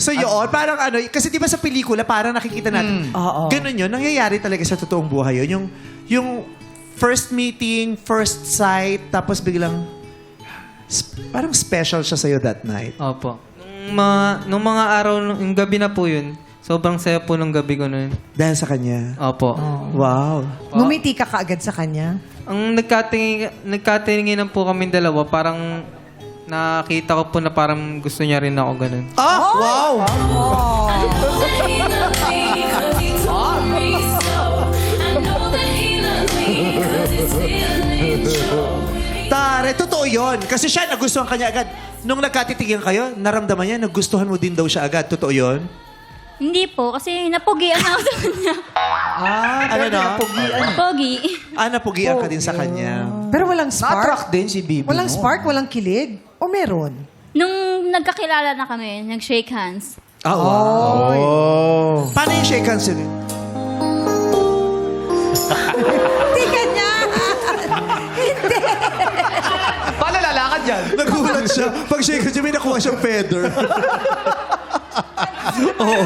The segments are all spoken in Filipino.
So yun, parang ano, kasi di ba sa pelikula, parang nakikita natin, Oo. ganun yun, nangyayari talaga sa totoong buhay yun. Yung first meeting, first sight, tapos biglang, parang special siya sa'yo that night. Opo. Nung mga araw, yung gabi na po yun, sobrang saya po nung gabi ko nun. Dahil sa kanya. Opo. Wow. Ngumiti ka kaagad sa kanya? Ang nagkatinginan po kami dalawa, parang nakita ko po na parang gusto niya rin ako ganun. Ah! Wow! Tare, totoo yun. Kasi siya, nagustuhan kanya agad. Nung nagkatitigyan kayo, naramdaman niya, nagustuhan mo din daw siya agad. Totoo yun? Hindi po, kasi napugian ako sa kanya. Ano na? Pogi. Napugian ka din sa kanya. Pero walang spark? Na-attract din si Bibi. Walang no? spark? Walang kilig? O meron? Nung nagkakilala na kami, nag-shake hands. Wow. Paano yung shake hands yun? Hindi kanya! Paano lalakad yan? Nagulat siya. Pag shake hands, may nakuha siyang feather. Oo.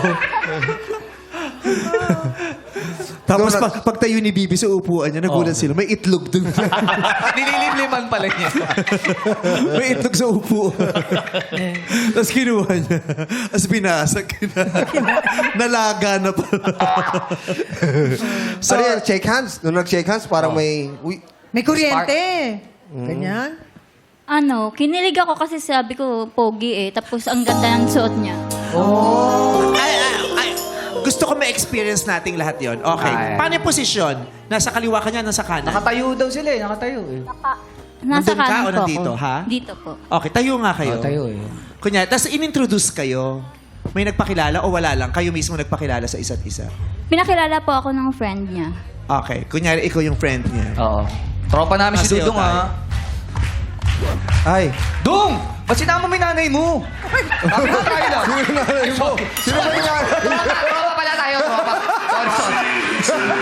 Tapos pag tayo ni Bibi sa upuan niya, nagulat sila. May itlog dun. Nililimliman pala niya. May itlog sa upuan. Tapos kinuha niya. Tapos binasag. Nalaga na pala. So, yan, shake hands. Nung nag-shake hands, parang may... Uy, May kuryente. Ganyan. Kinilig ako kasi sabi ko, pogi eh. Tapos ang ganda ng suot niya. Ay, gusto ko ma-experience nating lahat yon. Okay. Ay. Paano yung posisyon? Nasa kaliwa ka niya, nasa kanan? Nakatayo daw sila eh. Nakatayo eh. Nasa Nandun ka kanan o po nandito, ako. ha? Dito po. Okay, tayo nga kayo. Nakatayo eh. Kunya, tapos in-introduce kayo. May nagpakilala o wala lang? Kayo mismo nagpakilala sa isa't isa? Pinakilala po ako ng friend niya. Okay. Kunyari, ikaw yung friend niya. Oo. Tropa namin si Kasi Dudong tayo. ay. Dung! Ba't sinama mo yung nanay mo? Kami na tayo lang. Sino yung nanay mo? Sino ba yung nanay mo? Tropa pala tayo, tropa. Sorry.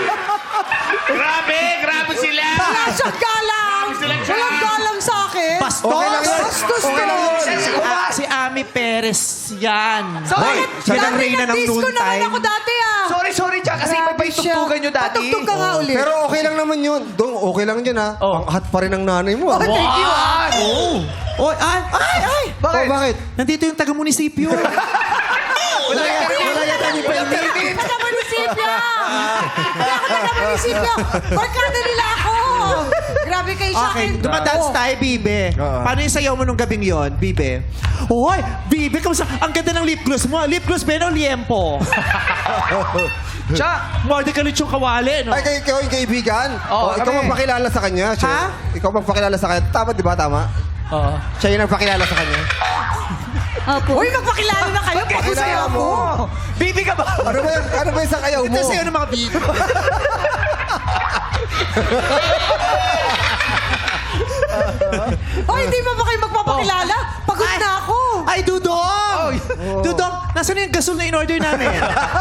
Grabe sila! Wala siyang galang! Walang galang sa akin! Bastos! Okay lang yan. Bastos Okay lang to. yan. Si Ami Perez yan. Sorry! Siya ang reyna ng Disco naman noontime. ako dati ah! Sorry, Jack. Kasi iba pa yung tugtugan nyo dati. Patugtog ka nga ulit. Pero okay lang naman yun. Dong, okay lang yun ha. Ang hot pa rin ng nanay mo. Oh, thank you ah! Oy, ay! Bakit? Bakit? Nandito yung taga-munisipyo. Wala yata ni Paimit. Taga-munisipyo! Taga-munisipyo! Barkada nila ako! Grabe kayo sa Okay, akin. dumadance tayo, Bibe. Oo. Paano yung sayaw mo nung gabing yon, Bibe? Hoy, Bibe, kamusta? Ang ganda ng lip gloss mo. Lip gloss ba o liempo? Jack! More ka yung kawali, no? Ay, ikaw yung kaibigan? Oo, Ikaw kami. magpakilala sa kanya. Siya, Ha? Ikaw magpakilala sa kanya. Tama, di ba? Tama? Oo. Siya yung nagpakilala sa kanya. Opo. Uy, magpakilala na kayo. Pag-usayo ako. Bibi ka ba? Ano ba yung sakayaw mo? Ito sa'yo ng mga Bibe. Oh, hindi ba kayo magpapakilala? Pagod na ako. Ay, Dudong! Dudong, nasaan yung gasol na in-order namin?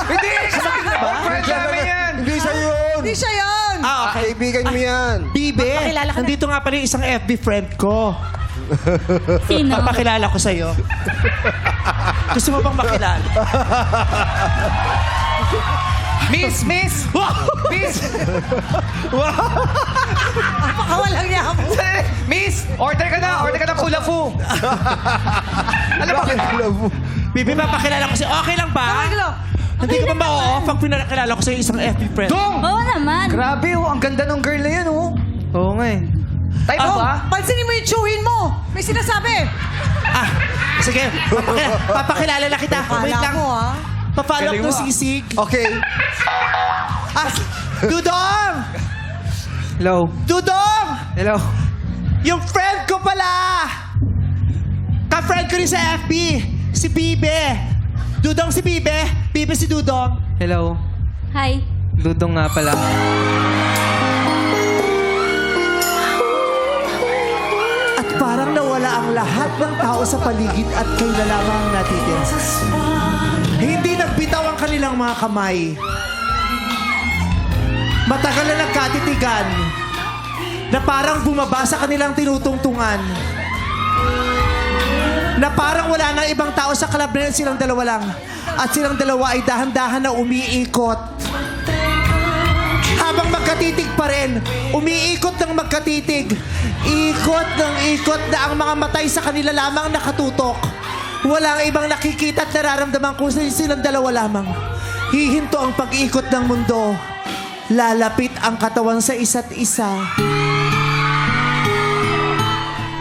Hindi! Sabi na ba? Friend namin yan! Hindi siya yun. Hindi siya yan. Okay. Kaibigan mo yan. Bibe, Magpakilala ka na. nandito nga pala yung isang FB friend ko. Sino? Papakilala ko sa'yo. Gusto mo bang makilala? Miss! Miss! Napakawalang niya ako. Miss! Order ka ng kulafu! Ano ba? Bibi, papakilala ko sa'yo. Okay lang ba? Okay lang. Hindi ka ba ma-off pag pinakilala ko sa'yo isang FB friend? Dong! Oo naman. Grabe ang ganda ng girl na yan Oo nga eh. Type mo ba? Pansinin mo yung chewin mo. May sinasabi. Sige, papakilala na kita. Wait Kala lang. mo ah. Pa-follow up Galing ng mo, ah. sisig. Okay. Dudong! Hello. Dudong! Hello. Yung friend ko pala! Ka-friend ko rin sa FB. Si Bibe. Dudong si Bibe. Bibe si Dudong. Hello. Hi. Dudong nga pala. At parang nawala ang lahat ng tao sa paligid at kayo na lamang ang natitira. Hindi nagbitaw ang kanilang mga kamay. Matagal na nagkatitigan na parang bumaba sa kanilang tinutungtungan. na parang wala nang ibang tao sa club na yun, silang dalawa lang. At silang dalawa ay dahan-dahan na umiikot. Habang magkatitig pa rin, umiikot ng magkatitig. Ikot ng ikot na ang mga matay sa kanila lamang nakatutok. Walang ibang nakikita at nararamdaman kung silang dalawa lamang. Hihinto ang pag-ikot ng mundo. Lalapit ang katawan sa isa't isa.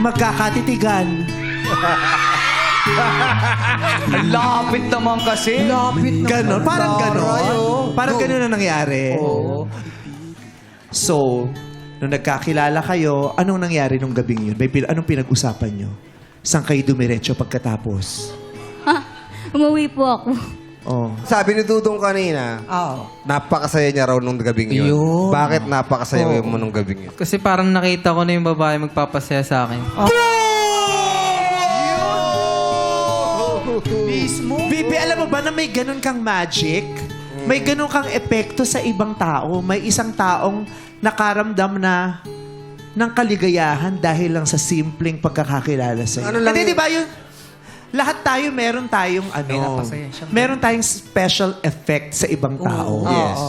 Magkakatitigan. Lapit naman kasi. Ganon. Parang ganon. Parang ganon na nangyari. So, nung nagkakilala kayo, anong nangyari nung gabing yun? Anong pinag-usapan nyo? Saan kayo dumiretso pagkatapos? Ha? Umuwi po ako. Oh. Sabi ni Dudong kanina, napakasaya niya raw nung gabing yun. Bakit napakasaya mo nung gabing yun? Kasi parang nakita ko na yung babae magpapasaya sa akin. Bibi, alam mo ba na may ganun kang magic? May ganun kang epekto sa ibang tao. May isang taong nakaramdam na ng kaligayahan dahil lang sa simpleng pagkakakilala sa'yo. Ano lang Hindi, yun? di ba yun? Lahat tayo meron tayong meron tayong special effect sa ibang tao. Yes.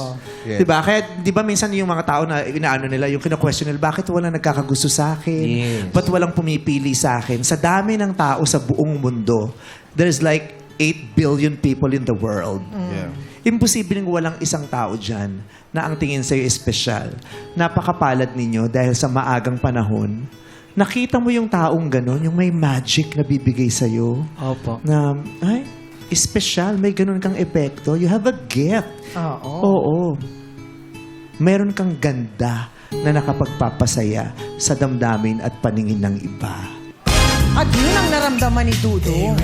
Yes. Diba? Kaya, di ba minsan yung mga tao na inaano nila, yung kina-question nila, bakit walang nagkakagusto sa akin? Yes. Ba't walang pumipili sa akin? Sa dami ng tao sa buong mundo, there's like 8 billion people in the world. Yeah. Imposibleng walang isang tao dyan na ang tingin sa'yo espesyal. Napakapalad ninyo dahil sa maagang panahon, nakita mo yung taong ganon, yung may magic na bibigay sa'yo. Opo. Na, ay, espesyal, may ganun kang epekto. You have a gift. Oo. Meron kang ganda na nakapagpapasaya sa damdamin at paningin ng iba. At yun ang naramdaman ni Dudo.